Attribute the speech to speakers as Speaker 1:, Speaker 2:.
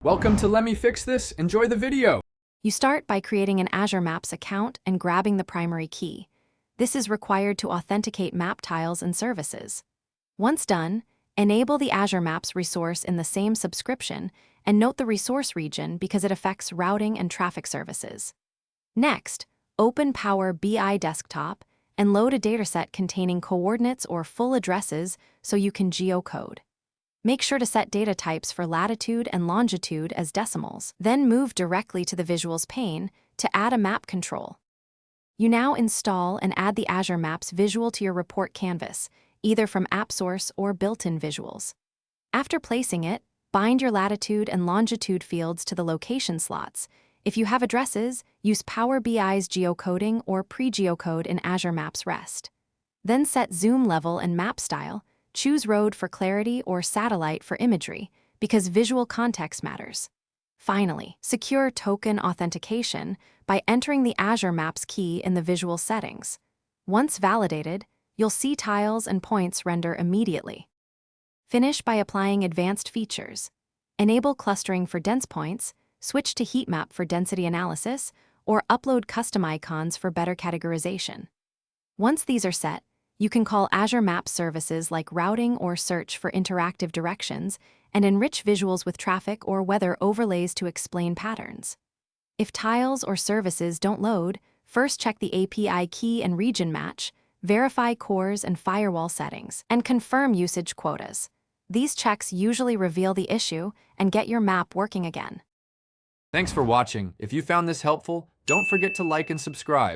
Speaker 1: Welcome to Let Me Fix This. Enjoy the video.
Speaker 2: You start by creating an Azure Maps account and grabbing the primary key. This is required to authenticate map tiles and services. Once done, enable the Azure Maps resource in the same subscription and note the resource region because it affects routing and traffic services. Next, open Power BI Desktop and load a dataset containing coordinates or full addresses so you can geocode. Make sure to set data types for latitude and longitude as decimals, then move directly to the Visuals pane to add a map control. You now install and add the Azure Maps visual to your report canvas, either from AppSource or built-in visuals. After placing it, bind your latitude and longitude fields to the location slots. If you have addresses, use Power BI's geocoding or pre-geocode in Azure Maps REST. Then set zoom level and map style. Choose road for clarity or satellite for imagery, because visual context matters. Finally, secure token authentication by entering the Azure Maps key in the visual settings. Once validated, you'll see tiles and points render immediately. Finish by applying advanced features. Enable clustering for dense points, switch to heat map for density analysis, or upload custom icons for better categorization. Once these are set, you can call Azure Maps services like routing or search for interactive directions and enrich visuals with traffic or weather overlays to explain patterns. If tiles or services don't load, first check the API key and region match, verify cores and firewall settings, and confirm usage quotas. These checks usually reveal the issue and get your map working again.
Speaker 1: Thanks for watching. If you found this helpful, don't forget to like and subscribe.